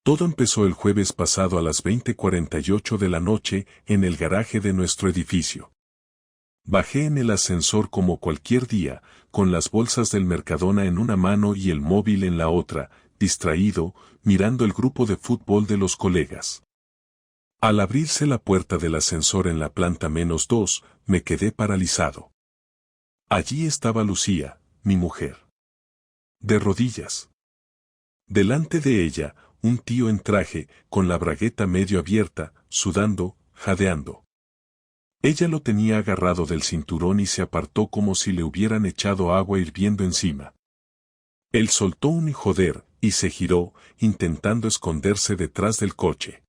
Todo empezó el jueves pasado a las 20:48 de la noche en el garaje de nuestro edificio. Bajé en el ascensor como cualquier día, con las bolsas del Mercadona en una mano y el móvil en la otra, distraído, mirando el grupo de fútbol de los colegas. Al abrirse la puerta del ascensor en la planta -2, me quedé paralizado. Allí estaba Lucía, mi mujer. De rodillas. Delante de ella, un tío en traje, con la bragueta medio abierta, sudando, jadeando. Ella lo tenía agarrado del cinturón y se apartó como si le hubieran echado agua hirviendo encima. Él soltó un joder y se giró, intentando esconderse detrás del coche.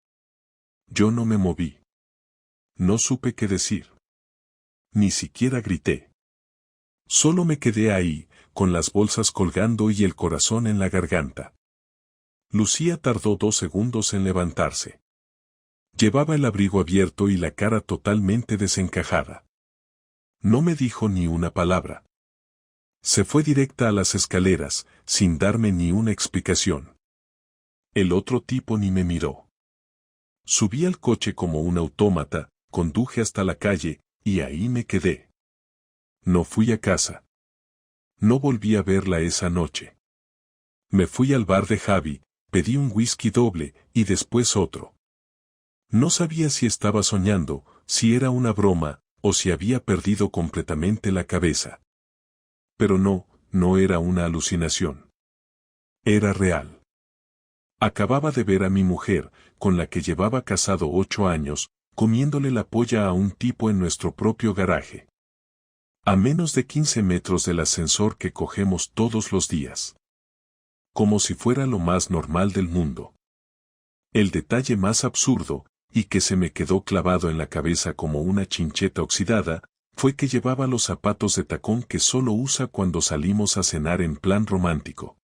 Yo no me moví. No supe qué decir. Ni siquiera grité. Solo me quedé ahí, con las bolsas colgando y el corazón en la garganta. Lucía tardó 2 segundos en levantarse. Llevaba el abrigo abierto y la cara totalmente desencajada. No me dijo ni una palabra. Se fue directa a las escaleras, sin darme ni una explicación. El otro tipo ni me miró. Subí al coche como un autómata, conduje hasta la calle, y ahí me quedé. No fui a casa. No volví a verla esa noche. Me fui al bar de Javi, pedí un whisky doble, y después otro. No sabía si estaba soñando, si era una broma, o si había perdido completamente la cabeza. Pero no era una alucinación. Era real. Acababa de ver a mi mujer, con la que llevaba casado 8 años, comiéndole la polla a un tipo en nuestro propio garaje. A menos de 15 metros del ascensor que cogemos todos los días. Como si fuera lo más normal del mundo. El detalle más absurdo, y que se me quedó clavado en la cabeza como una chincheta oxidada, fue que llevaba los zapatos de tacón que solo usa cuando salimos a cenar en plan romántico.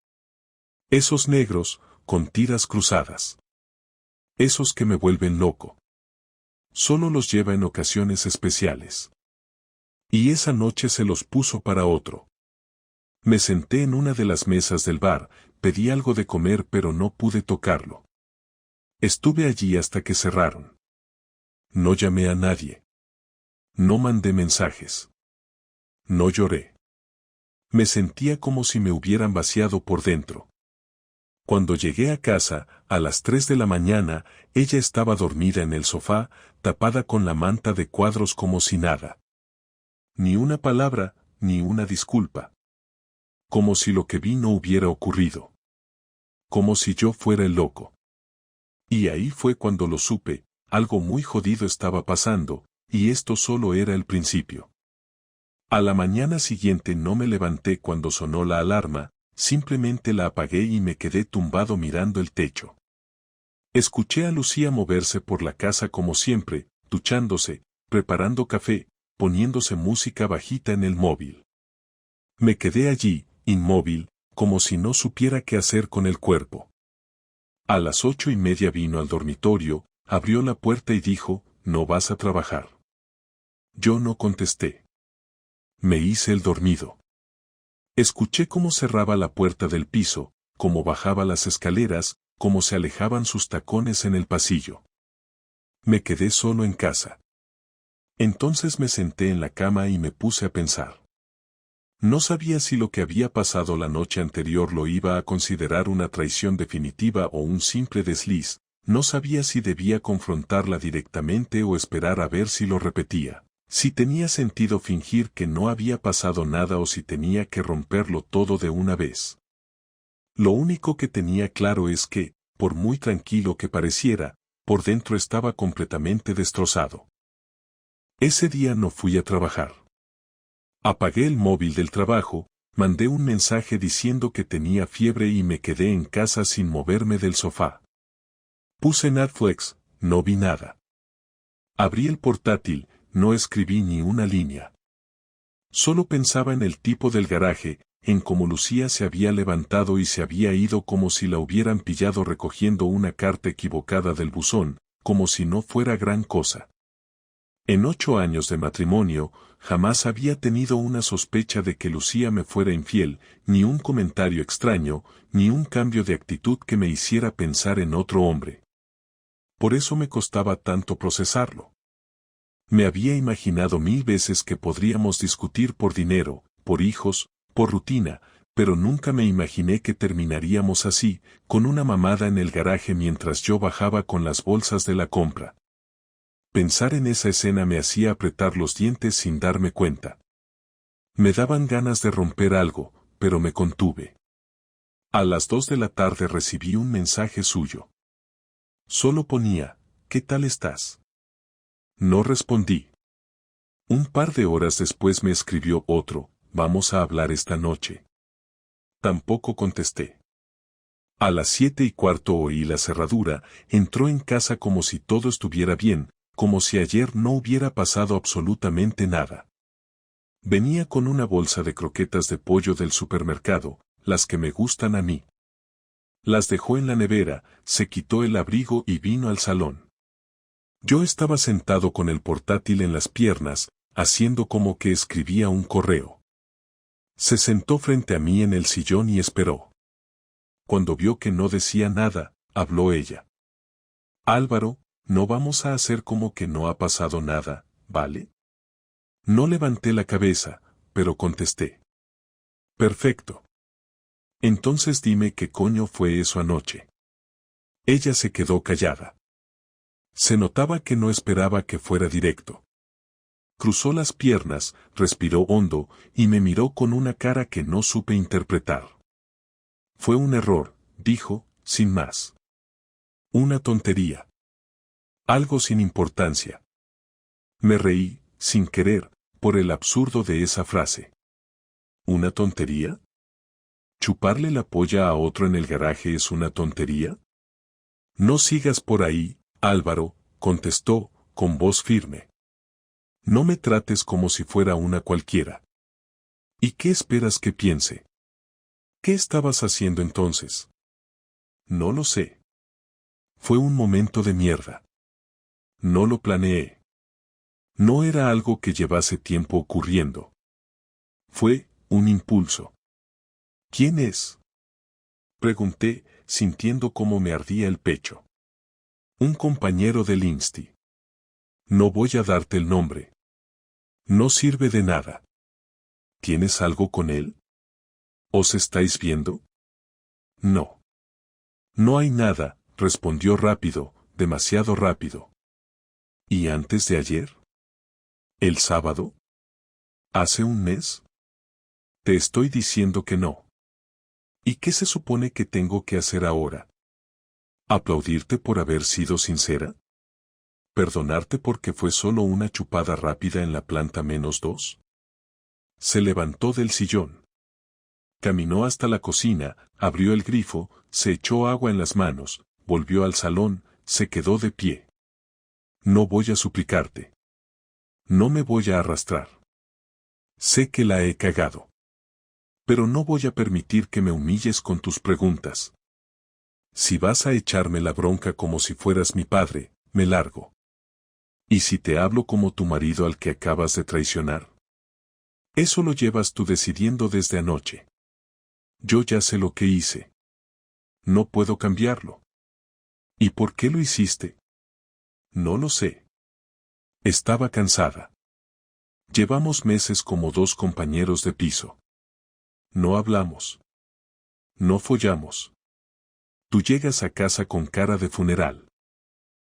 Esos negros, con tiras cruzadas. Esos que me vuelven loco. Solo los lleva en ocasiones especiales. Y esa noche se los puso para otro. Me senté en una de las mesas del bar, pedí algo de comer pero no pude tocarlo. Estuve allí hasta que cerraron. No llamé a nadie. No mandé mensajes. No lloré. Me sentía como si me hubieran vaciado por dentro. Cuando llegué a casa, a las 3 de la mañana, ella estaba dormida en el sofá, tapada con la manta de cuadros como si nada. Ni una palabra, ni una disculpa. Como si lo que vi no hubiera ocurrido. Como si yo fuera el loco. Y ahí fue cuando lo supe, algo muy jodido estaba pasando, y esto solo era el principio. A la mañana siguiente no me levanté cuando sonó la alarma, simplemente la apagué y me quedé tumbado mirando el techo. Escuché a Lucía moverse por la casa como siempre, duchándose, preparando café, poniéndose música bajita en el móvil. Me quedé allí, inmóvil, como si no supiera qué hacer con el cuerpo. A las 8:30 vino al dormitorio, abrió la puerta y dijo, «¿No vas a trabajar?». Yo no contesté. Me hice el dormido. Escuché cómo cerraba la puerta del piso, cómo bajaba las escaleras, cómo se alejaban sus tacones en el pasillo. Me quedé solo en casa. Entonces me senté en la cama y me puse a pensar. No sabía si lo que había pasado la noche anterior lo iba a considerar una traición definitiva o un simple desliz, no sabía si debía confrontarla directamente o esperar a ver si lo repetía. Si tenía sentido fingir que no había pasado nada o si tenía que romperlo todo de una vez. Lo único que tenía claro es que, por muy tranquilo que pareciera, por dentro estaba completamente destrozado. Ese día no fui a trabajar. Apagué el móvil del trabajo, mandé un mensaje diciendo que tenía fiebre y me quedé en casa sin moverme del sofá. Puse Netflix, no vi nada. Abrí el portátil, no escribí ni una línea. Solo pensaba en el tipo del garaje, en cómo Lucía se había levantado y se había ido como si la hubieran pillado recogiendo una carta equivocada del buzón, como si no fuera gran cosa. En 8 años de matrimonio, jamás había tenido una sospecha de que Lucía me fuera infiel, ni un comentario extraño, ni un cambio de actitud que me hiciera pensar en otro hombre. Por eso me costaba tanto procesarlo. Me había imaginado 1000 veces que podríamos discutir por dinero, por hijos, por rutina, pero nunca me imaginé que terminaríamos así, con una mamada en el garaje mientras yo bajaba con las bolsas de la compra. Pensar en esa escena me hacía apretar los dientes sin darme cuenta. Me daban ganas de romper algo, pero me contuve. A las 2 de la tarde recibí un mensaje suyo. Solo ponía, ¿qué tal estás? No respondí. Un par de horas después me escribió otro, vamos a hablar esta noche. Tampoco contesté. A las 7:15 oí la cerradura, entró en casa como si todo estuviera bien, como si ayer no hubiera pasado absolutamente nada. Venía con una bolsa de croquetas de pollo del supermercado, las que me gustan a mí. Las dejó en la nevera, se quitó el abrigo y vino al salón. Yo estaba sentado con el portátil en las piernas, haciendo como que escribía un correo. Se sentó frente a mí en el sillón y esperó. Cuando vio que no decía nada, habló ella. Álvaro, no vamos a hacer como que no ha pasado nada, ¿vale? No levanté la cabeza, pero contesté. Perfecto. Entonces dime qué coño fue eso anoche. Ella se quedó callada. Se notaba que no esperaba que fuera directo. Cruzó las piernas, respiró hondo, y me miró con una cara que no supe interpretar. Fue un error, dijo, sin más. Una tontería. Algo sin importancia. Me reí, sin querer, por el absurdo de esa frase. ¿Una tontería? ¿Chuparle la polla a otro en el garaje es una tontería? No sigas por ahí, Álvaro, contestó, con voz firme. No me trates como si fuera una cualquiera. ¿Y qué esperas que piense? ¿Qué estabas haciendo entonces? No lo sé. Fue un momento de mierda. No lo planeé. No era algo que llevase tiempo ocurriendo. Fue un impulso. ¿Quién es? Pregunté, sintiendo cómo me ardía el pecho. Un compañero del Insti. No voy a darte el nombre. No sirve de nada. ¿Tienes algo con él? ¿Os estáis viendo? No. No hay nada, respondió rápido, demasiado rápido. ¿Y antes de ayer? ¿El sábado? ¿Hace un mes? Te estoy diciendo que no. ¿Y qué se supone que tengo que hacer ahora? ¿Aplaudirte por haber sido sincera? ¿Perdonarte porque fue solo una chupada rápida en la planta -2? Se levantó del sillón. Caminó hasta la cocina, abrió el grifo, se echó agua en las manos, volvió al salón, se quedó de pie. No voy a suplicarte. No me voy a arrastrar. Sé que la he cagado. Pero no voy a permitir que me humilles con tus preguntas. Si vas a echarme la bronca como si fueras mi padre, me largo. ¿Y si te hablo como tu marido al que acabas de traicionar? Eso lo llevas tú decidiendo desde anoche. Yo ya sé lo que hice. No puedo cambiarlo. ¿Y por qué lo hiciste? No lo sé. Estaba cansada. Llevamos meses como 2 compañeros de piso. No hablamos. No follamos. Tú llegas a casa con cara de funeral.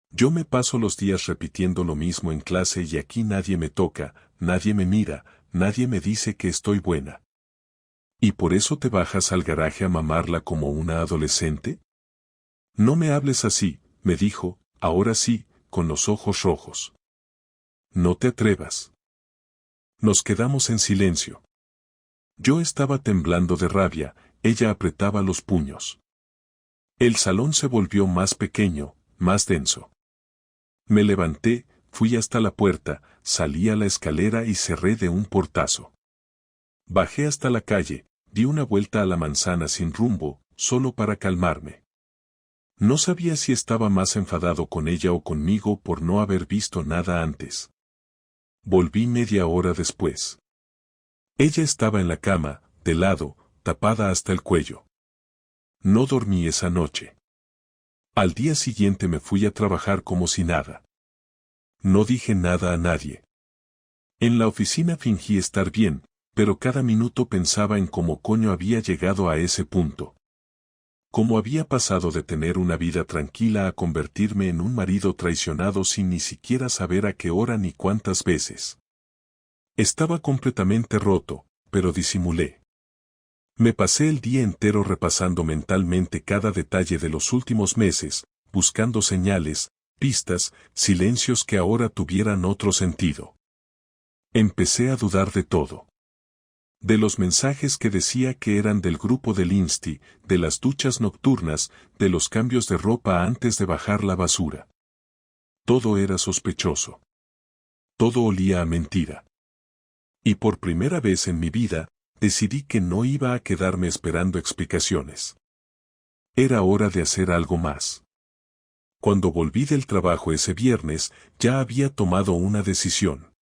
Yo me paso los días repitiendo lo mismo en clase y aquí nadie me toca, nadie me mira, nadie me dice que estoy buena. ¿Y por eso te bajas al garaje a mamarla como una adolescente? No me hables así, me dijo, ahora sí, con los ojos rojos. No te atrevas. Nos quedamos en silencio. Yo estaba temblando de rabia, ella apretaba los puños. El salón se volvió más pequeño, más denso. Me levanté, fui hasta la puerta, salí a la escalera y cerré de un portazo. Bajé hasta la calle, di una vuelta a la manzana sin rumbo, solo para calmarme. No sabía si estaba más enfadado con ella o conmigo por no haber visto nada antes. Volví media hora después. Ella estaba en la cama, de lado, tapada hasta el cuello. No dormí esa noche. Al día siguiente me fui a trabajar como si nada. No dije nada a nadie. En la oficina fingí estar bien, pero cada minuto pensaba en cómo coño había llegado a ese punto. Cómo había pasado de tener una vida tranquila a convertirme en un marido traicionado sin ni siquiera saber a qué hora ni cuántas veces. Estaba completamente roto, pero disimulé. Me pasé el día entero repasando mentalmente cada detalle de los últimos meses, buscando señales, pistas, silencios que ahora tuvieran otro sentido. Empecé a dudar de todo. De los mensajes que decía que eran del grupo del Insti, de las duchas nocturnas, de los cambios de ropa antes de bajar la basura. Todo era sospechoso. Todo olía a mentira. Y por primera vez en mi vida, decidí que no iba a quedarme esperando explicaciones. Era hora de hacer algo más. Cuando volví del trabajo ese viernes, ya había tomado una decisión.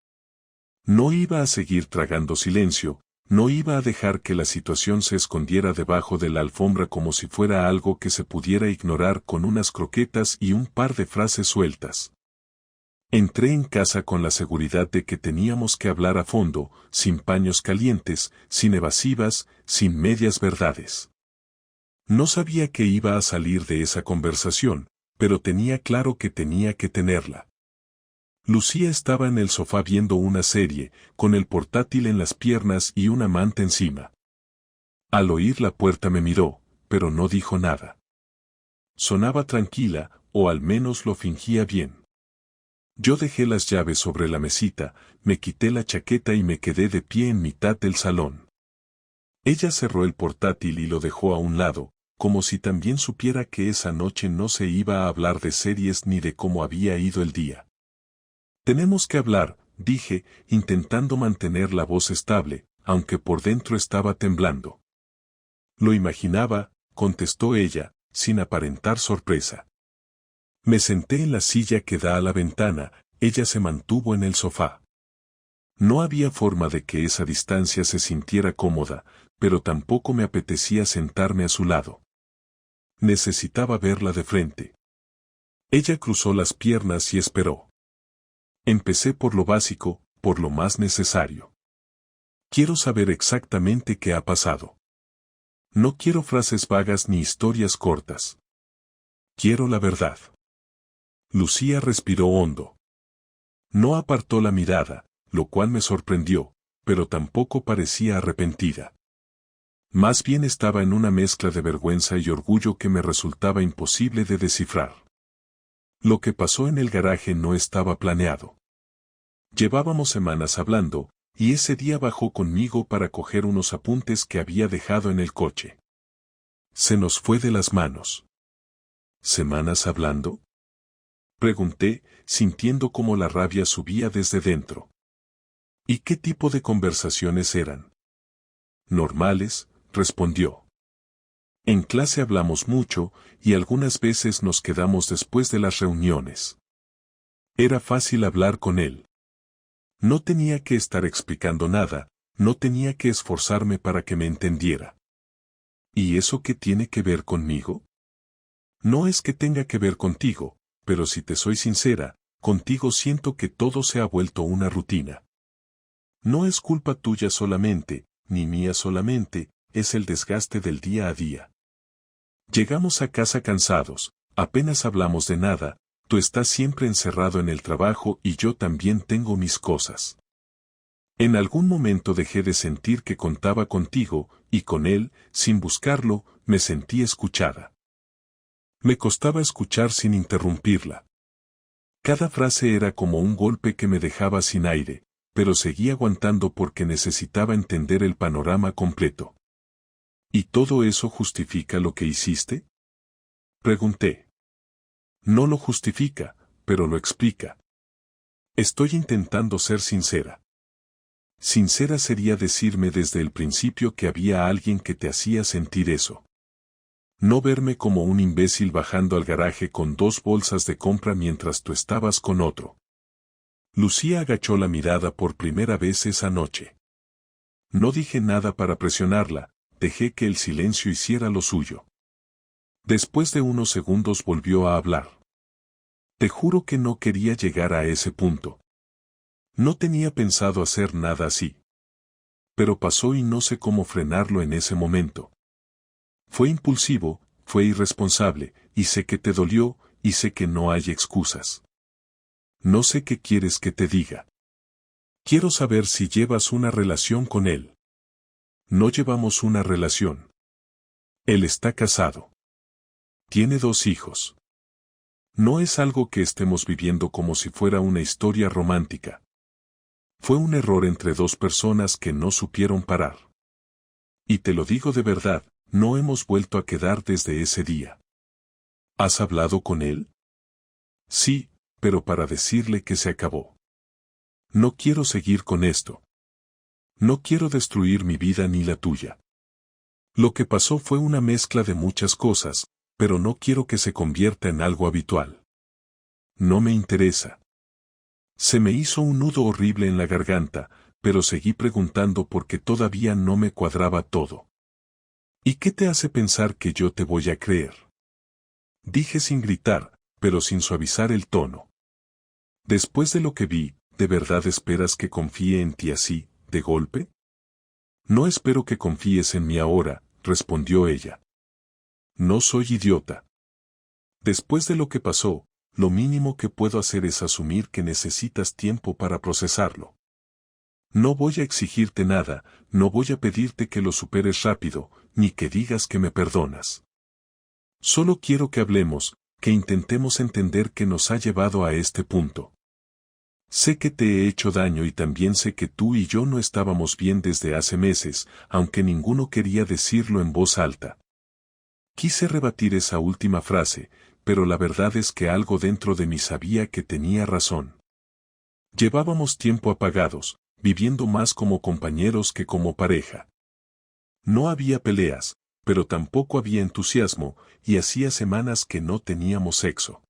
No iba a seguir tragando silencio, no iba a dejar que la situación se escondiera debajo de la alfombra como si fuera algo que se pudiera ignorar con unas croquetas y un par de frases sueltas. Entré en casa con la seguridad de que teníamos que hablar a fondo, sin paños calientes, sin evasivas, sin medias verdades. No sabía que iba a salir de esa conversación, pero tenía claro que tenía que tenerla. Lucía estaba en el sofá viendo una serie, con el portátil en las piernas y una manta encima. Al oír la puerta me miró, pero no dijo nada. Sonaba tranquila, o al menos lo fingía bien. Yo dejé las llaves sobre la mesita, me quité la chaqueta y me quedé de pie en mitad del salón. Ella cerró el portátil y lo dejó a un lado, como si también supiera que esa noche no se iba a hablar de series ni de cómo había ido el día. Tenemos que hablar, dije, intentando mantener la voz estable, aunque por dentro estaba temblando. Lo imaginaba, contestó ella, sin aparentar sorpresa. Me senté en la silla que da a la ventana, ella se mantuvo en el sofá. No había forma de que esa distancia se sintiera cómoda, pero tampoco me apetecía sentarme a su lado. Necesitaba verla de frente. Ella cruzó las piernas y esperó. Empecé por lo básico, por lo más necesario. Quiero saber exactamente qué ha pasado. No quiero frases vagas ni historias cortas. Quiero la verdad. Lucía respiró hondo. No apartó la mirada, lo cual me sorprendió, pero tampoco parecía arrepentida. Más bien estaba en una mezcla de vergüenza y orgullo que me resultaba imposible de descifrar. Lo que pasó en el garaje no estaba planeado. Llevábamos semanas hablando, y ese día bajó conmigo para coger unos apuntes que había dejado en el coche. Se nos fue de las manos. ¿Semanas hablando? Pregunté, sintiendo cómo la rabia subía desde dentro. ¿Y qué tipo de conversaciones eran? Normales, respondió. En clase hablamos mucho, y algunas veces nos quedamos después de las reuniones. Era fácil hablar con él. No tenía que estar explicando nada, no tenía que esforzarme para que me entendiera. ¿Y eso qué tiene que ver conmigo? No es que tenga que ver contigo, pero si te soy sincera, contigo siento que todo se ha vuelto una rutina. No es culpa tuya solamente, ni mía solamente, es el desgaste del día a día. Llegamos a casa cansados, apenas hablamos de nada, tú estás siempre encerrado en el trabajo y yo también tengo mis cosas. En algún momento dejé de sentir que contaba contigo, y con él, sin buscarlo, me sentí escuchada. Me costaba escuchar sin interrumpirla. Cada frase era como un golpe que me dejaba sin aire, pero seguí aguantando porque necesitaba entender el panorama completo. ¿Y todo eso justifica lo que hiciste? Pregunté. No lo justifica, pero lo explica. Estoy intentando ser sincera. Sincera sería decirme desde el principio que había alguien que te hacía sentir eso. No verme como un imbécil bajando al garaje con 2 bolsas de compra mientras tú estabas con otro. Lucía agachó la mirada por primera vez esa noche. No dije nada para presionarla, dejé que el silencio hiciera lo suyo. Después de unos segundos volvió a hablar. Te juro que no quería llegar a ese punto. No tenía pensado hacer nada así. Pero pasó y no sé cómo frenarlo en ese momento. Fue impulsivo, fue irresponsable, y sé que te dolió, y sé que no hay excusas. No sé qué quieres que te diga. Quiero saber si llevas una relación con él. No llevamos una relación. Él está casado. Tiene 2 hijos. No es algo que estemos viviendo como si fuera una historia romántica. Fue un error entre 2 personas que no supieron parar. Y te lo digo de verdad, no hemos vuelto a quedar desde ese día. ¿Has hablado con él? Sí, pero para decirle que se acabó. No quiero seguir con esto. No quiero destruir mi vida ni la tuya. Lo que pasó fue una mezcla de muchas cosas, pero no quiero que se convierta en algo habitual. No me interesa. Se me hizo un nudo horrible en la garganta, pero seguí preguntando porque todavía no me cuadraba todo. ¿Y qué te hace pensar que yo te voy a creer? Dije sin gritar, pero sin suavizar el tono. Después de lo que vi, ¿de verdad esperas que confíe en ti así, de golpe? No espero que confíes en mí ahora, respondió ella. No soy idiota. Después de lo que pasó, lo mínimo que puedo hacer es asumir que necesitas tiempo para procesarlo. No voy a exigirte nada, no voy a pedirte que lo superes rápido, ni que digas que me perdonas. Solo quiero que hablemos, que intentemos entender qué nos ha llevado a este punto. Sé que te he hecho daño y también sé que tú y yo no estábamos bien desde hace meses, aunque ninguno quería decirlo en voz alta. Quise rebatir esa última frase, pero la verdad es que algo dentro de mí sabía que tenía razón. Llevábamos tiempo apagados, viviendo más como compañeros que como pareja. No había peleas, pero tampoco había entusiasmo, y hacía semanas que no teníamos sexo.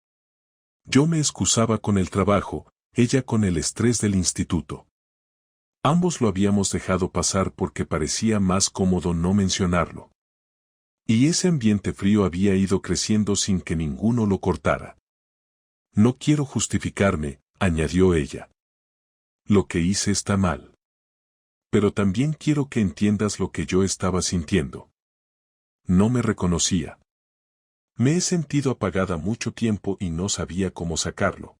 Yo me excusaba con el trabajo, ella con el estrés del instituto. Ambos lo habíamos dejado pasar porque parecía más cómodo no mencionarlo. Y ese ambiente frío había ido creciendo sin que ninguno lo cortara. No quiero justificarme, añadió ella. Lo que hice está mal. Pero también quiero que entiendas lo que yo estaba sintiendo. No me reconocía. Me he sentido apagada mucho tiempo y no sabía cómo sacarlo.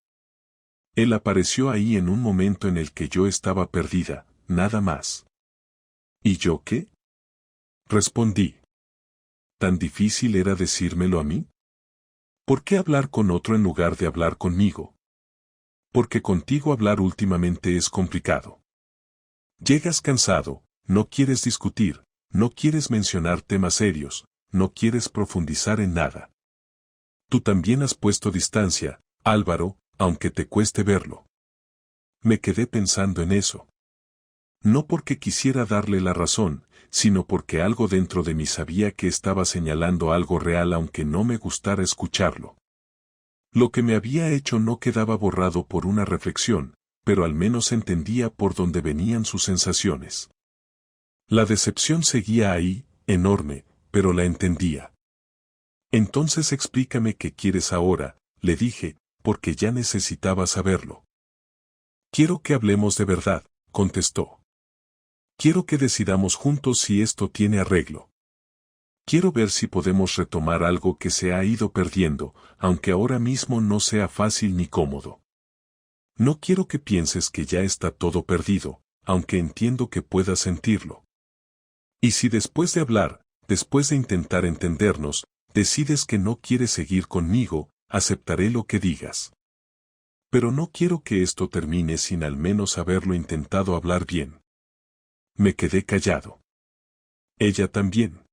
Él apareció ahí en un momento en el que yo estaba perdida, nada más. ¿Y yo qué? Respondí. ¿Tan difícil era decírmelo a mí? ¿Por qué hablar con otro en lugar de hablar conmigo? Porque contigo hablar últimamente es complicado. Llegas cansado, no quieres discutir, no quieres mencionar temas serios, no quieres profundizar en nada. Tú también has puesto distancia, Álvaro, aunque te cueste verlo. Me quedé pensando en eso. No porque quisiera darle la razón, sino porque algo dentro de mí sabía que estaba señalando algo real aunque no me gustara escucharlo. Lo que me había hecho no quedaba borrado por una reflexión, pero al menos entendía por dónde venían sus sensaciones. La decepción seguía ahí, enorme, pero la entendía. Entonces explícame qué quieres ahora, le dije, porque ya necesitaba saberlo. Quiero que hablemos de verdad, contestó. Quiero que decidamos juntos si esto tiene arreglo. Quiero ver si podemos retomar algo que se ha ido perdiendo, aunque ahora mismo no sea fácil ni cómodo. No quiero que pienses que ya está todo perdido, aunque entiendo que puedas sentirlo. Y si después de hablar, después de intentar entendernos, decides que no quieres seguir conmigo, aceptaré lo que digas. Pero no quiero que esto termine sin al menos haberlo intentado hablar bien. Me quedé callado. Ella también.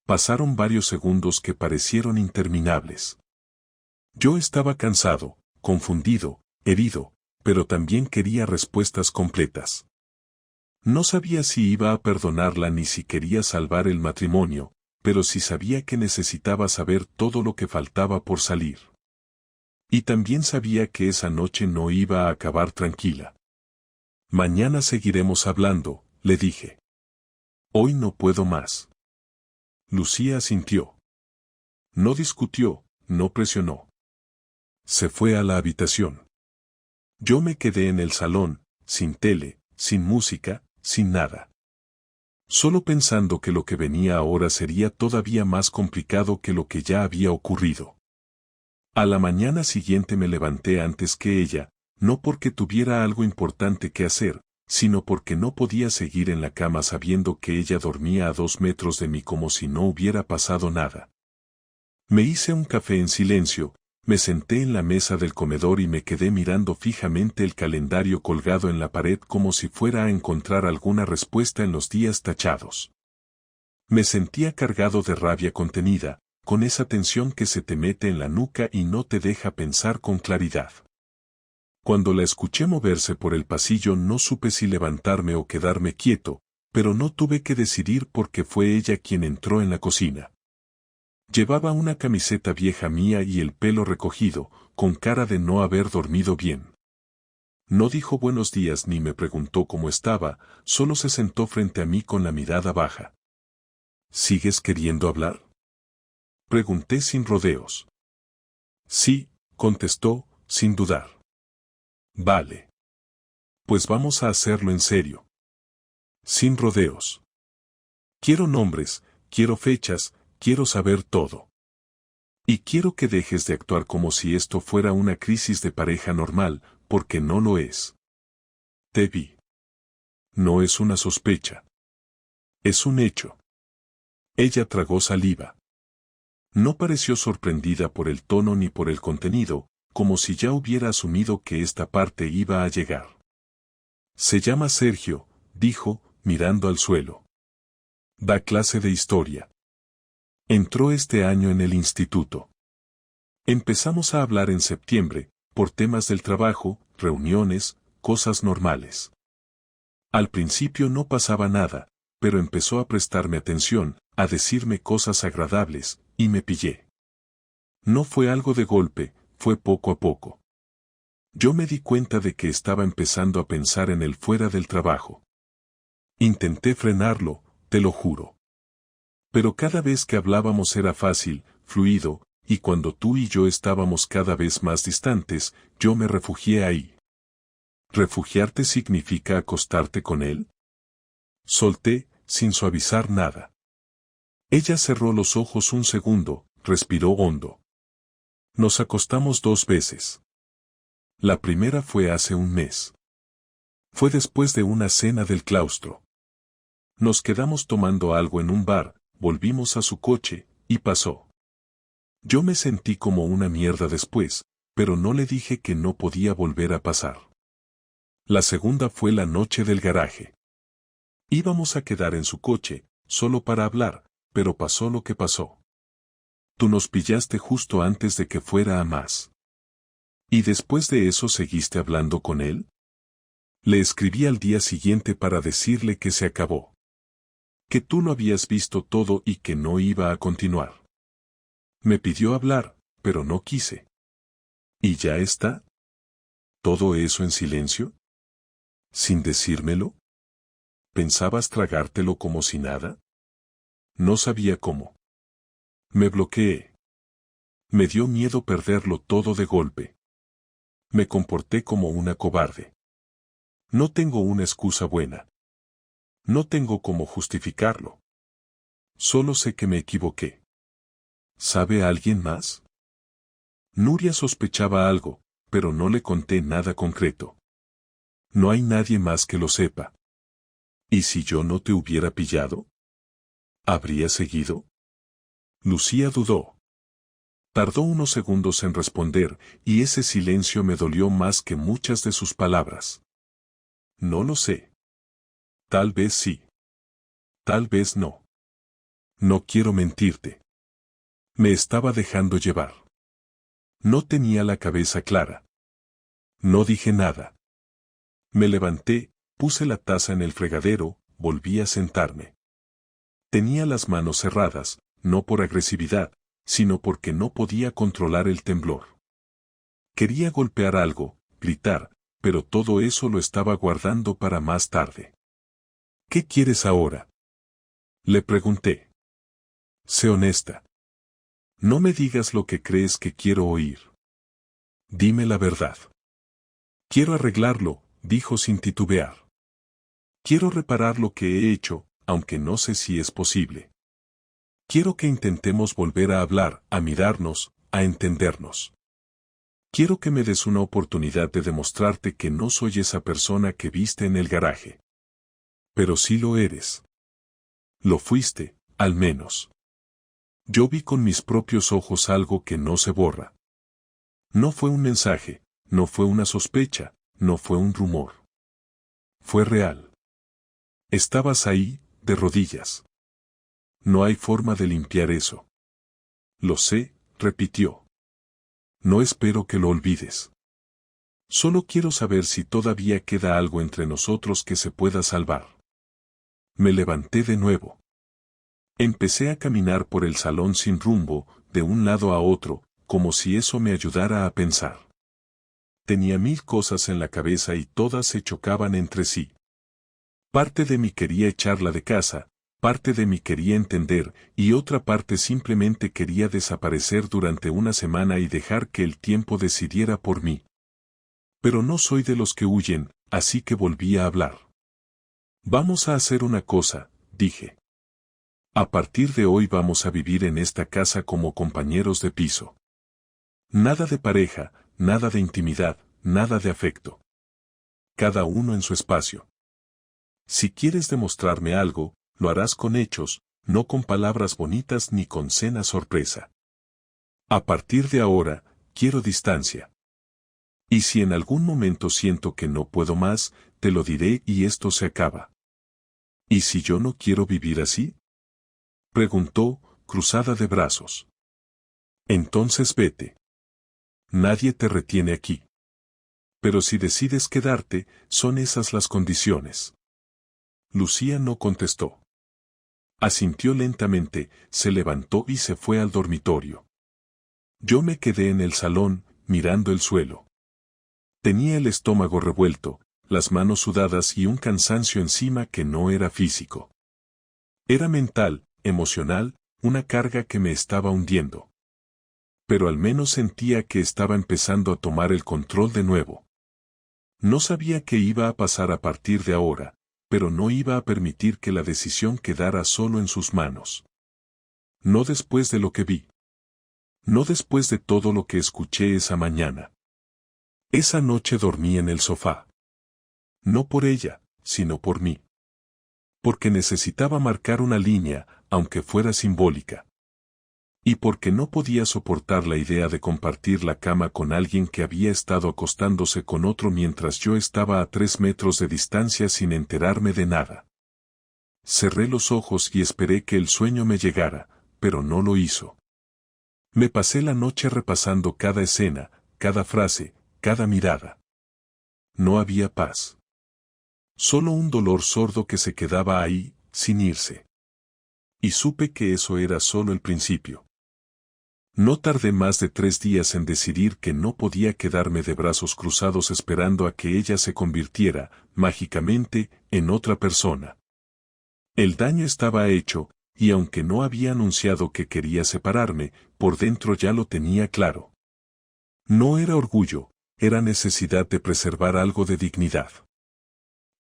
Pasaron varios segundos que parecieron interminables. Yo estaba cansado, confundido, herido, pero también quería respuestas completas. No sabía si iba a perdonarla ni si quería salvar el matrimonio, pero sí sabía que necesitaba saber todo lo que faltaba por salir. Y también sabía que esa noche no iba a acabar tranquila. Mañana seguiremos hablando, le dije. Hoy no puedo más. Lucía asintió. No discutió, no presionó. Se fue a la habitación. Yo me quedé en el salón, sin tele, sin música, sin nada. Solo pensando que lo que venía ahora sería todavía más complicado que lo que ya había ocurrido. A la mañana siguiente me levanté antes que ella, no porque tuviera algo importante que hacer, sino porque no podía seguir en la cama sabiendo que ella dormía a 2 metros de mí como si no hubiera pasado nada. Me hice un café en silencio, me senté en la mesa del comedor y me quedé mirando fijamente el calendario colgado en la pared como si fuera a encontrar alguna respuesta en los días tachados. Me sentía cargado de rabia contenida, con esa tensión que se te mete en la nuca y no te deja pensar con claridad. Cuando la escuché moverse por el pasillo no supe si levantarme o quedarme quieto, pero no tuve que decidir porque fue ella quien entró en la cocina. Llevaba una camiseta vieja mía y el pelo recogido, con cara de no haber dormido bien. No dijo buenos días ni me preguntó cómo estaba, solo se sentó frente a mí con la mirada baja. ¿Sigues queriendo hablar? Pregunté sin rodeos. Sí, contestó, sin dudar. Vale. Pues vamos a hacerlo en serio. Sin rodeos. Quiero nombres, quiero fechas, quiero saber todo. Y quiero que dejes de actuar como si esto fuera una crisis de pareja normal, porque no lo es. Te vi. No es una sospecha. Es un hecho. Ella tragó saliva. No pareció sorprendida por el tono ni por el contenido, como si ya hubiera asumido que esta parte iba a llegar. Se llama Sergio, dijo, mirando al suelo. Da clase de historia. Entró este año en el instituto. Empezamos a hablar en septiembre, por temas del trabajo, reuniones, cosas normales. Al principio no pasaba nada, pero empezó a prestarme atención, a decirme cosas agradables, y me pillé. No fue algo de golpe, fue poco a poco. Yo me di cuenta de que estaba empezando a pensar en él fuera del trabajo. Intenté frenarlo, te lo juro. Pero cada vez que hablábamos era fácil, fluido, y cuando tú y yo estábamos cada vez más distantes, yo me refugié ahí. ¿Refugiarte significa acostarte con él? Solté, sin suavizar nada. Ella cerró los ojos un segundo, respiró hondo. Nos acostamos 2 veces. La primera fue hace un mes. Fue después de una cena del claustro. Nos quedamos tomando algo en un bar, volvimos a su coche, y pasó. Yo me sentí como una mierda después, pero no le dije que no podía volver a pasar. La segunda fue la noche del garaje. Íbamos a quedar en su coche, solo para hablar, pero pasó lo que pasó. Tú nos pillaste justo antes de que fuera a más. ¿Y después de eso seguiste hablando con él? Le escribí al día siguiente para decirle que se acabó. Que tú lo habías visto todo y que no iba a continuar. Me pidió hablar, pero no quise. ¿Y ya está? ¿Todo eso en silencio? ¿Sin decírmelo? ¿Pensabas tragártelo como si nada? No sabía cómo. Me bloqueé. Me dio miedo perderlo todo de golpe. Me comporté como una cobarde. No tengo una excusa buena. No tengo cómo justificarlo. Solo sé que me equivoqué. ¿Sabe alguien más? Nuria sospechaba algo, pero no le conté nada concreto. No hay nadie más que lo sepa. ¿Y si yo no te hubiera pillado? ¿Habría seguido? Lucía dudó. Tardó unos segundos en responder, y ese silencio me dolió más que muchas de sus palabras. No lo sé. Tal vez sí. Tal vez no. No quiero mentirte. Me estaba dejando llevar. No tenía la cabeza clara. No dije nada. Me levanté, puse la taza en el fregadero, volví a sentarme. Tenía las manos cerradas, no por agresividad, sino porque no podía controlar el temblor. Quería golpear algo, gritar, pero todo eso lo estaba guardando para más tarde. ¿Qué quieres ahora? Le pregunté. Sé honesta. No me digas lo que crees que quiero oír. Dime la verdad. Quiero arreglarlo, dijo sin titubear. Quiero reparar lo que he hecho, aunque no sé si es posible. Quiero que intentemos volver a hablar, a mirarnos, a entendernos. Quiero que me des una oportunidad de demostrarte que no soy esa persona que viste en el garaje. Pero sí lo eres. Lo fuiste, al menos. Yo vi con mis propios ojos algo que no se borra. No fue un mensaje, no fue una sospecha, no fue un rumor. Fue real. Estabas ahí, de rodillas. No hay forma de limpiar eso. Lo sé, repitió. No espero que lo olvides. Solo quiero saber si todavía queda algo entre nosotros que se pueda salvar. Me levanté de nuevo. Empecé a caminar por el salón sin rumbo, de un lado a otro, como si eso me ayudara a pensar. Tenía 1000 cosas en la cabeza y todas se chocaban entre sí. Parte de mí quería echarla de casa, parte de mí quería entender, y otra parte simplemente quería desaparecer durante una semana y dejar que el tiempo decidiera por mí. Pero no soy de los que huyen, así que volví a hablar. Vamos a hacer una cosa, dije. A partir de hoy vamos a vivir en esta casa como compañeros de piso. Nada de pareja, nada de intimidad, nada de afecto. Cada uno en su espacio. Si quieres demostrarme algo, lo harás con hechos, no con palabras bonitas ni con cena sorpresa. A partir de ahora, quiero distancia. Y si en algún momento siento que no puedo más, te lo diré y esto se acaba. ¿Y si yo no quiero vivir así? Preguntó, cruzada de brazos. Entonces vete. Nadie te retiene aquí. Pero si decides quedarte, son esas las condiciones. Lucía no contestó. Asintió lentamente, se levantó y se fue al dormitorio. Yo me quedé en el salón, mirando el suelo. Tenía el estómago revuelto, las manos sudadas y un cansancio encima que no era físico. Era mental, emocional, una carga que me estaba hundiendo. Pero al menos sentía que estaba empezando a tomar el control de nuevo. No sabía qué iba a pasar a partir de ahora, pero no iba a permitir que la decisión quedara solo en sus manos. No después de lo que vi. No después de todo lo que escuché esa mañana. Esa noche dormí en el sofá. No por ella, sino por mí. Porque necesitaba marcar una línea, aunque fuera simbólica. Y porque no podía soportar la idea de compartir la cama con alguien que había estado acostándose con otro mientras yo estaba a 3 metros de distancia sin enterarme de nada. Cerré los ojos y esperé que el sueño me llegara, pero no lo hizo. Me pasé la noche repasando cada escena, cada frase, cada mirada. No había paz. Solo un dolor sordo que se quedaba ahí, sin irse. Y supe que eso era solo el principio. No tardé más de 3 días en decidir que no podía quedarme de brazos cruzados esperando a que ella se convirtiera, mágicamente, en otra persona. El daño estaba hecho, y aunque no había anunciado que quería separarme, por dentro ya lo tenía claro. No era orgullo, era necesidad de preservar algo de dignidad.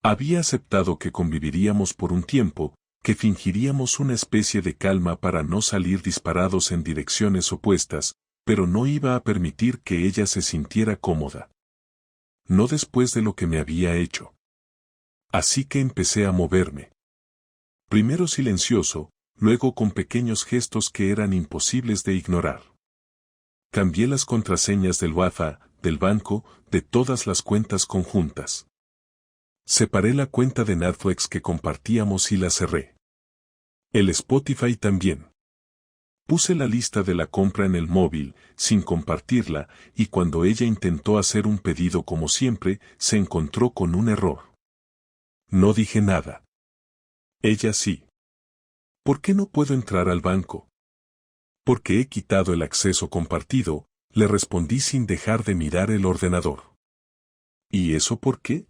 Había aceptado que conviviríamos por un tiempo, que fingiríamos una especie de calma para no salir disparados en direcciones opuestas, pero no iba a permitir que ella se sintiera cómoda. No después de lo que me había hecho. Así que empecé a moverme. Primero silencioso, luego con pequeños gestos que eran imposibles de ignorar. Cambié las contraseñas del Wi-Fi, del banco, de todas las cuentas conjuntas. Separé la cuenta de Netflix que compartíamos y la cerré. El Spotify también. Puse la lista de la compra en el móvil, sin compartirla, y cuando ella intentó hacer un pedido como siempre, se encontró con un error. No dije nada. Ella sí. ¿Por qué no puedo entrar al banco? Porque he quitado el acceso compartido, Le respondí sin dejar de mirar el ordenador. ¿Y eso por qué?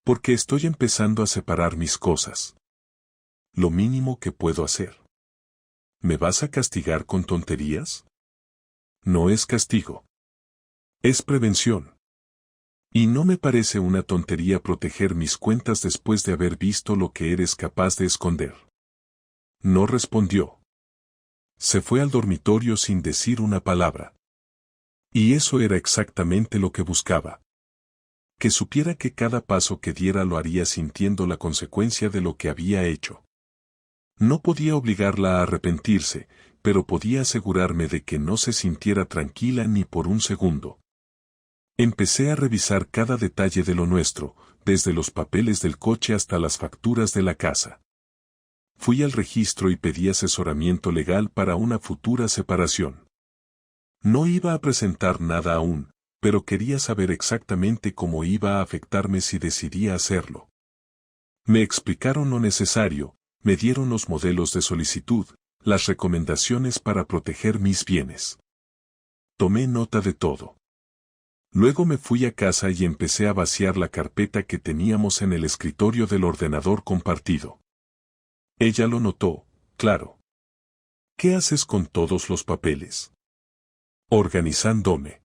Porque estoy empezando a separar mis cosas. Lo mínimo que puedo hacer. ¿Me vas a castigar con tonterías? No es castigo. Es prevención. Y no me parece una tontería proteger mis cuentas después de haber visto lo que eres capaz de esconder. No respondió. Se fue al dormitorio sin decir una palabra. Y eso era exactamente lo que buscaba. Que supiera que cada paso que diera lo haría sintiendo la consecuencia de lo que había hecho. No podía obligarla a arrepentirse, pero podía asegurarme de que no se sintiera tranquila ni por un segundo. Empecé a revisar cada detalle de lo nuestro, desde los papeles del coche hasta las facturas de la casa. Fui al registro y pedí asesoramiento legal para una futura separación. No iba a presentar nada aún, pero quería saber exactamente cómo iba a afectarme si decidía hacerlo. Me explicaron lo necesario, me dieron los modelos de solicitud, las recomendaciones para proteger mis bienes. Tomé nota de todo. Luego me fui a casa y empecé a vaciar la carpeta que teníamos en el escritorio del ordenador compartido. Ella lo notó, claro. ¿Qué haces con todos los papeles? Organizándome.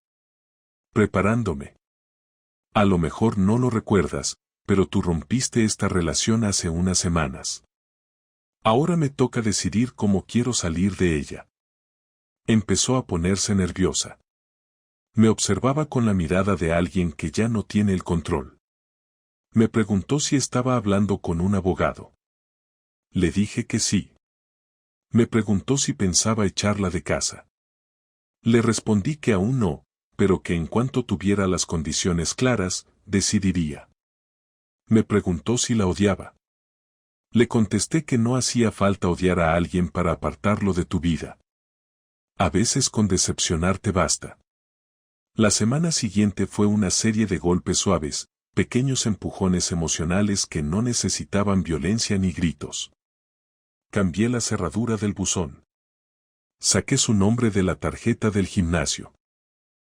Preparándome. A lo mejor no lo recuerdas, pero tú rompiste esta relación hace unas semanas. Ahora me toca decidir cómo quiero salir de ella. Empezó a ponerse nerviosa. Me observaba con la mirada de alguien que ya no tiene el control. Me preguntó si estaba hablando con un abogado. Le dije que sí. Me preguntó si pensaba echarla de casa. Le respondí que aún no, pero que en cuanto tuviera las condiciones claras, decidiría. Me preguntó si la odiaba. Le contesté que no hacía falta odiar a alguien para apartarlo de tu vida. A veces con decepcionarte basta. La semana siguiente fue una serie de golpes suaves, pequeños empujones emocionales que no necesitaban violencia ni gritos. Cambié la cerradura del buzón. Saqué su nombre de la tarjeta del gimnasio.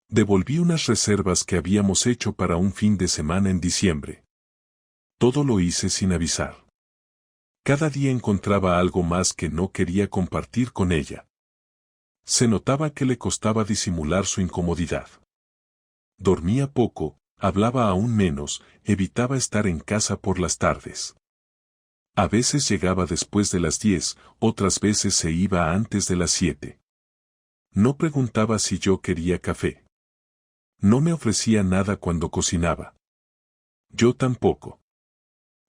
Devolví unas reservas que habíamos hecho para un fin de semana en diciembre. Todo lo hice sin avisar. Cada día encontraba algo más que no quería compartir con ella. Se notaba que le costaba disimular su incomodidad. Dormía poco, hablaba aún menos, evitaba estar en casa por las tardes. A veces llegaba después de las 10, otras veces se iba antes de las 7. No preguntaba si yo quería café. No me ofrecía nada cuando cocinaba. Yo tampoco.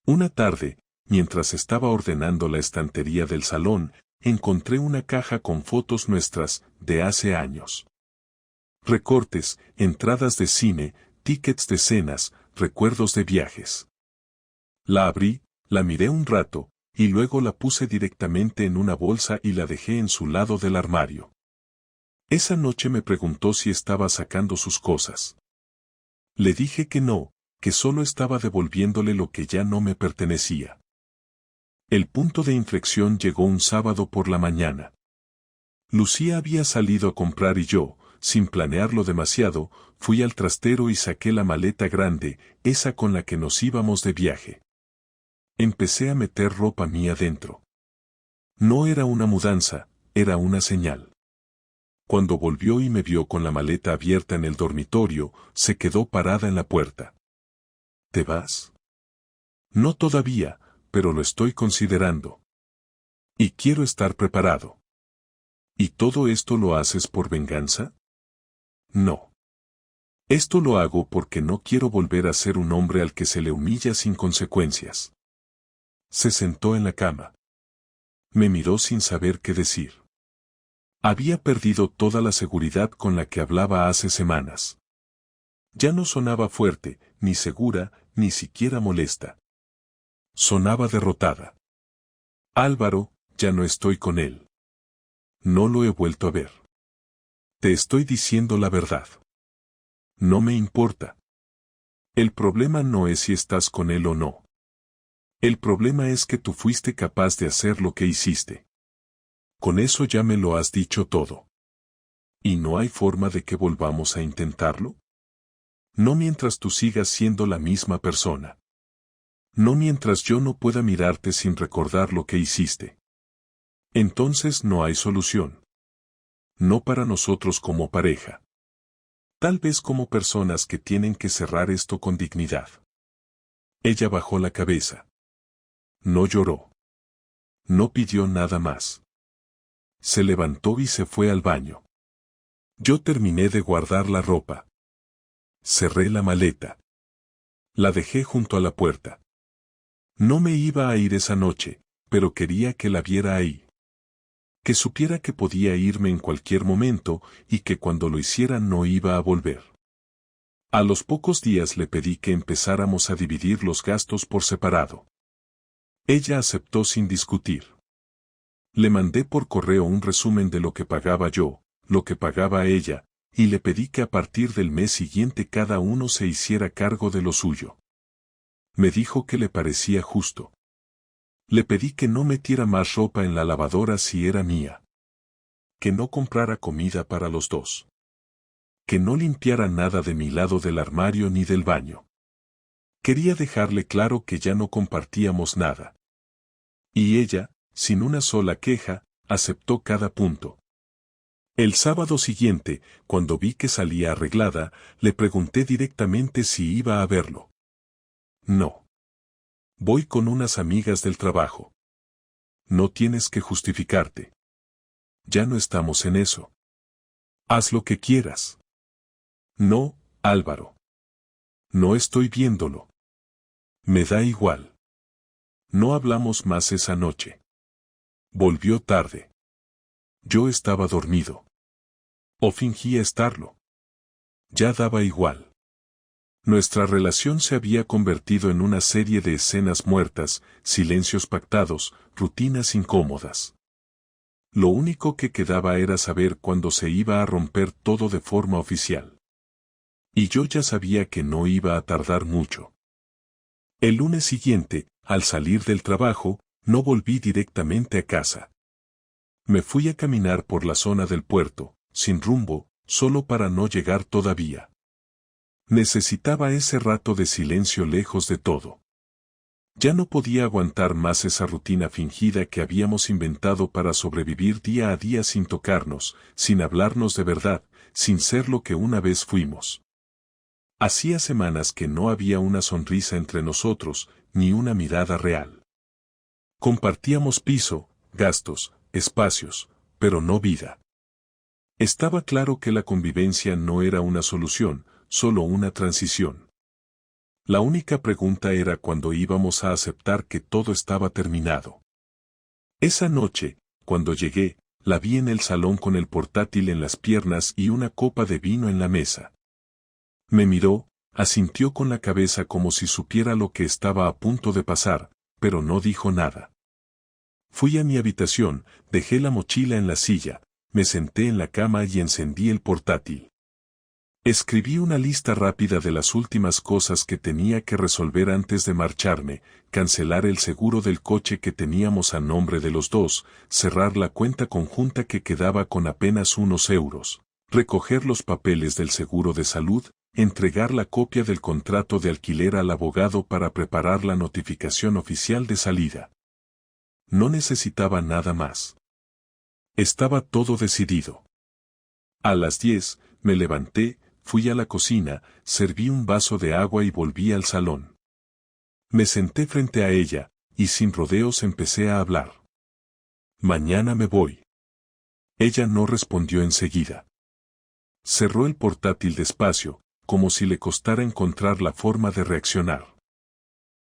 Una tarde, mientras estaba ordenando la estantería del salón, encontré una caja con fotos nuestras, de hace años. Recortes, entradas de cine, tickets de cenas, recuerdos de viajes. La abrí, la miré un rato, y luego la puse directamente en una bolsa y la dejé en su lado del armario. Esa noche me preguntó si estaba sacando sus cosas. Le dije que no, que solo estaba devolviéndole lo que ya no me pertenecía. El punto de inflexión llegó un sábado por la mañana. Lucía había salido a comprar y yo, sin planearlo demasiado, fui al trastero y saqué la maleta grande, esa con la que nos íbamos de viaje. Empecé a meter ropa mía dentro. No era una mudanza, era una señal. Cuando volvió y me vio con la maleta abierta en el dormitorio, se quedó parada en la puerta. ¿Te vas? No todavía, pero lo estoy considerando. Y quiero estar preparado. ¿Y todo esto lo haces por venganza? No. Esto lo hago porque no quiero volver a ser un hombre al que se le humilla sin consecuencias. Se sentó en la cama. Me miró sin saber qué decir. Había perdido toda la seguridad con la que hablaba hace semanas. Ya no sonaba fuerte, ni segura, ni siquiera molesta. Sonaba derrotada. Álvaro, ya no estoy con él. No lo he vuelto a ver. Te estoy diciendo la verdad. No me importa. El problema no es si estás con él o no. El problema es que tú fuiste capaz de hacer lo que hiciste. Con eso ya me lo has dicho todo. ¿Y no hay forma de que volvamos a intentarlo? No mientras tú sigas siendo la misma persona. No mientras yo no pueda mirarte sin recordar lo que hiciste. Entonces no hay solución. No para nosotros como pareja. Tal vez como personas que tienen que cerrar esto con dignidad. Ella bajó la cabeza. No lloró. No pidió nada más. Se levantó y se fue al baño. Yo terminé de guardar la ropa. Cerré la maleta. La dejé junto a la puerta. No me iba a ir esa noche, pero quería que la viera ahí. Que supiera que podía irme en cualquier momento y que cuando lo hiciera no iba a volver. A los pocos días le pedí que empezáramos a dividir los gastos por separado. Ella aceptó sin discutir. Le mandé por correo un resumen de lo que pagaba yo, lo que pagaba ella, y le pedí que a partir del mes siguiente cada uno se hiciera cargo de lo suyo. Me dijo que le parecía justo. Le pedí que no metiera más ropa en la lavadora si era mía. Que no comprara comida para los dos. Que no limpiara nada de mi lado del armario ni del baño. Quería dejarle claro que ya no compartíamos nada. Y ella, sin una sola queja, aceptó cada punto. El sábado siguiente, cuando vi que salía arreglada, le pregunté directamente si iba a verlo. No. Voy con unas amigas del trabajo. No tienes que justificarte. Ya no estamos en eso. Haz lo que quieras. No, Álvaro. No estoy viéndolo. Me da igual. No hablamos más esa noche. Volvió tarde. Yo estaba dormido. O fingía estarlo. Ya daba igual. Nuestra relación se había convertido en una serie de escenas muertas, silencios pactados, rutinas incómodas. Lo único que quedaba era saber cuándo se iba a romper todo de forma oficial. Y yo ya sabía que no iba a tardar mucho. El lunes siguiente, al salir del trabajo, no volví directamente a casa. Me fui a caminar por la zona del puerto, sin rumbo, solo para no llegar todavía. Necesitaba ese rato de silencio lejos de todo. Ya no podía aguantar más esa rutina fingida que habíamos inventado para sobrevivir día a día sin tocarnos, sin hablarnos de verdad, sin ser lo que una vez fuimos. Hacía semanas que no había una sonrisa entre nosotros, ni una mirada real. Compartíamos piso, gastos, espacios, pero no vida. Estaba claro que la convivencia no era una solución, solo una transición. La única pregunta era cuándo íbamos a aceptar que todo estaba terminado. Esa noche, cuando llegué, la vi en el salón con el portátil en las piernas y una copa de vino en la mesa. Me miró, asintió con la cabeza como si supiera lo que estaba a punto de pasar, pero no dijo nada. Fui a mi habitación, dejé la mochila en la silla, me senté en la cama y encendí el portátil. Escribí una lista rápida de las últimas cosas que tenía que resolver antes de marcharme, cancelar el seguro del coche que teníamos a nombre de los dos, cerrar la cuenta conjunta que quedaba con apenas unos euros, recoger los papeles del seguro de salud, entregar la copia del contrato de alquiler al abogado para preparar la notificación oficial de salida. No necesitaba nada más. Estaba todo decidido. A las 10, me levanté, fui a la cocina, serví un vaso de agua y volví al salón. Me senté frente a ella, y sin rodeos empecé a hablar. Mañana me voy. Ella no respondió enseguida. Cerró el portátil despacio, como si le costara encontrar la forma de reaccionar.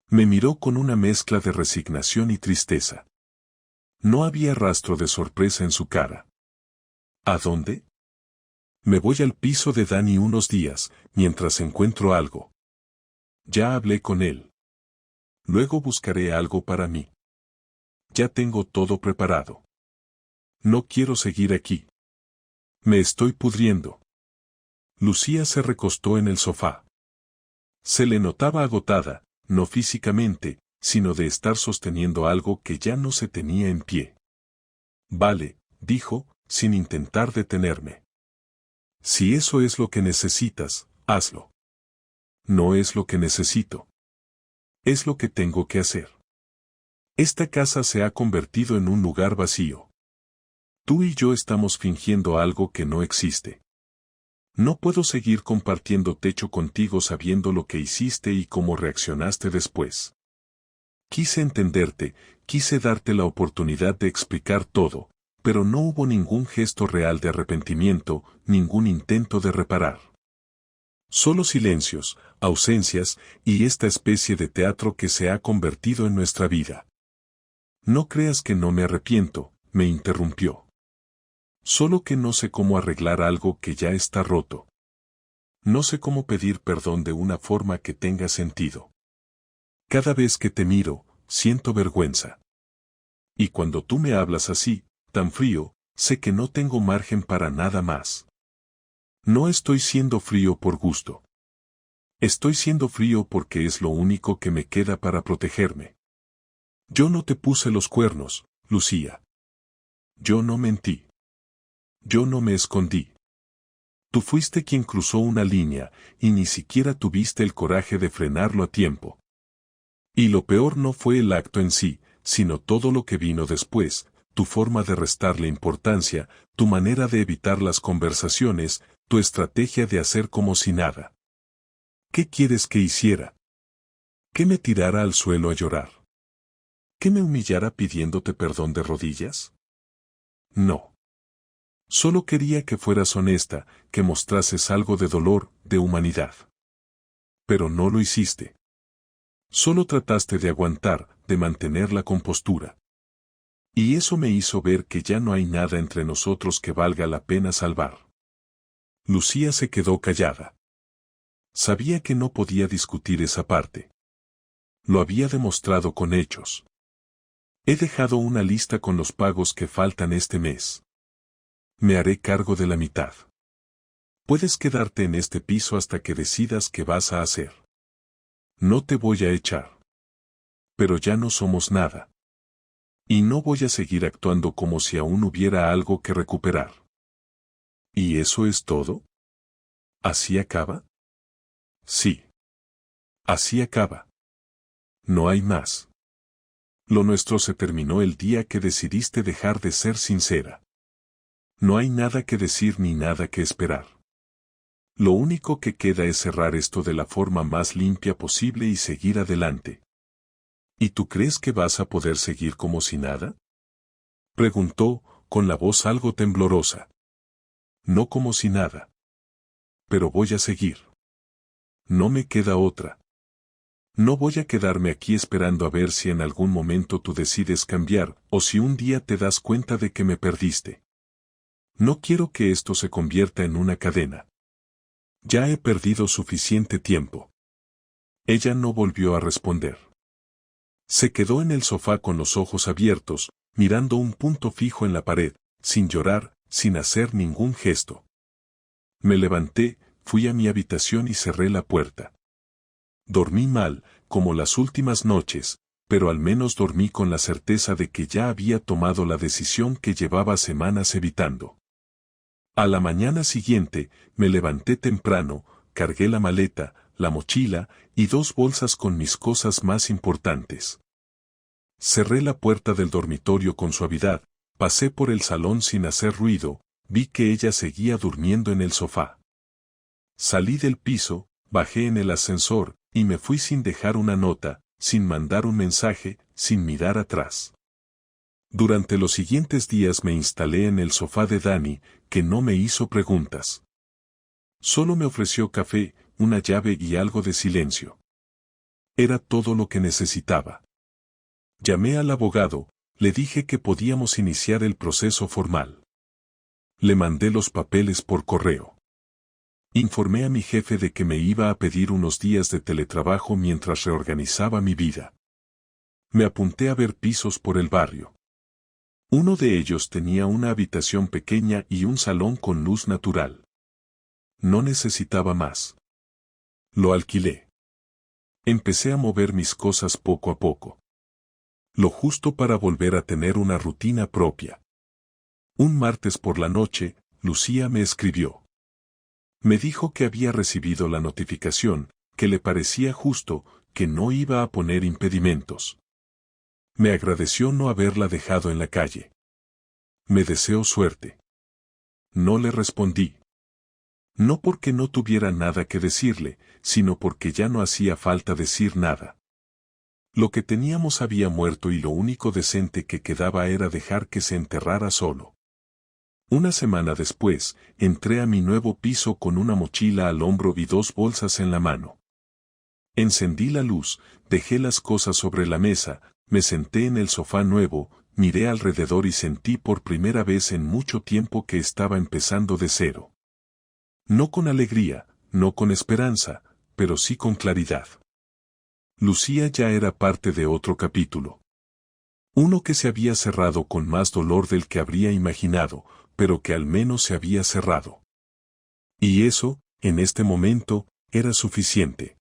Me miró con una mezcla de resignación y tristeza. No había rastro de sorpresa en su cara. ¿A dónde? Me voy al piso de Dani unos días, mientras encuentro algo. Ya hablé con él. Luego buscaré algo para mí. Ya tengo todo preparado. No quiero seguir aquí. Me estoy pudriendo. Lucía se recostó en el sofá. Se le notaba agotada, no físicamente, sino de estar sosteniendo algo que ya no se tenía en pie. Vale, dijo, sin intentar detenerme. Si eso es lo que necesitas, hazlo. No es lo que necesito. Es lo que tengo que hacer. Esta casa se ha convertido en un lugar vacío. Tú y yo estamos fingiendo algo que no existe. No puedo seguir compartiendo techo contigo sabiendo lo que hiciste y cómo reaccionaste después. Quise entenderte, quise darte la oportunidad de explicar todo, pero no hubo ningún gesto real de arrepentimiento, ningún intento de reparar. Solo silencios, ausencias y esta especie de teatro que se ha convertido en nuestra vida. No creas que no me arrepiento, me interrumpió. Solo que no sé cómo arreglar algo que ya está roto. No sé cómo pedir perdón de una forma que tenga sentido. Cada vez que te miro, siento vergüenza. Y cuando tú me hablas así, tan frío, sé que no tengo margen para nada más. No estoy siendo frío por gusto. Estoy siendo frío porque es lo único que me queda para protegerme. Yo no te puse los cuernos, Lucía. Yo no mentí. Yo no me escondí. Tú fuiste quien cruzó una línea, y ni siquiera tuviste el coraje de frenarlo a tiempo. Y lo peor no fue el acto en sí, sino todo lo que vino después, tu forma de restarle importancia, tu manera de evitar las conversaciones, tu estrategia de hacer como si nada. ¿Qué quieres que hiciera? ¿Que me tirara al suelo a llorar? ¿Que me humillara pidiéndote perdón de rodillas? No. Solo quería que fueras honesta, que mostrases algo de dolor, de humanidad. Pero no lo hiciste. Solo trataste de aguantar, de mantener la compostura. Y eso me hizo ver que ya no hay nada entre nosotros que valga la pena salvar. Lucía se quedó callada. Sabía que no podía discutir esa parte. Lo había demostrado con hechos. He dejado una lista con los pagos que faltan este mes. Me haré cargo de la mitad. Puedes quedarte en este piso hasta que decidas qué vas a hacer. No te voy a echar. Pero ya no somos nada. Y no voy a seguir actuando como si aún hubiera algo que recuperar. ¿Y eso es todo? ¿Así acaba? Sí. Así acaba. No hay más. Lo nuestro se terminó el día que decidiste dejar de ser sincera. No hay nada que decir ni nada que esperar. Lo único que queda es cerrar esto de la forma más limpia posible y seguir adelante. ¿Y tú crees que vas a poder seguir como si nada? Preguntó, con la voz algo temblorosa. No como si nada. Pero voy a seguir. No me queda otra. No voy a quedarme aquí esperando a ver si en algún momento tú decides cambiar, o si un día te das cuenta de que me perdiste. No quiero que esto se convierta en una cadena. Ya he perdido suficiente tiempo. Ella no volvió a responder. Se quedó en el sofá con los ojos abiertos, mirando un punto fijo en la pared, sin llorar, sin hacer ningún gesto. Me levanté, fui a mi habitación y cerré la puerta. Dormí mal, como las últimas noches, pero al menos dormí con la certeza de que ya había tomado la decisión que llevaba semanas evitando. A la mañana siguiente, me levanté temprano, cargué la maleta, la mochila y 2 bolsas con mis cosas más importantes. Cerré la puerta del dormitorio con suavidad, pasé por el salón sin hacer ruido, vi que ella seguía durmiendo en el sofá. Salí del piso, bajé en el ascensor, y me fui sin dejar una nota, sin mandar un mensaje, sin mirar atrás. Durante los siguientes días me instalé en el sofá de Dani, que no me hizo preguntas. Solo me ofreció café, una llave y algo de silencio. Era todo lo que necesitaba. Llamé al abogado, le dije que podíamos iniciar el proceso formal. Le mandé los papeles por correo. Informé a mi jefe de que me iba a pedir unos días de teletrabajo mientras reorganizaba mi vida. Me apunté a ver pisos por el barrio. Uno de ellos tenía una habitación pequeña y un salón con luz natural. No necesitaba más. Lo alquilé. Empecé a mover mis cosas poco a poco. Lo justo para volver a tener una rutina propia. Un martes por la noche, Lucía me escribió. Me dijo que había recibido la notificación, que le parecía justo, que no iba a poner impedimentos. Me agradeció no haberla dejado en la calle. Me deseó suerte. No le respondí. No porque no tuviera nada que decirle, sino porque ya no hacía falta decir nada. Lo que teníamos había muerto y lo único decente que quedaba era dejar que se enterrara solo. Una semana después, entré a mi nuevo piso con una mochila al hombro y 2 bolsas en la mano. Encendí la luz, dejé las cosas sobre la mesa, me senté en el sofá nuevo, miré alrededor y sentí por primera vez en mucho tiempo que estaba empezando de cero. No con alegría, no con esperanza, pero sí con claridad. Lucía ya era parte de otro capítulo. Uno que se había cerrado con más dolor del que habría imaginado, pero que al menos se había cerrado. Y eso, en este momento, era suficiente.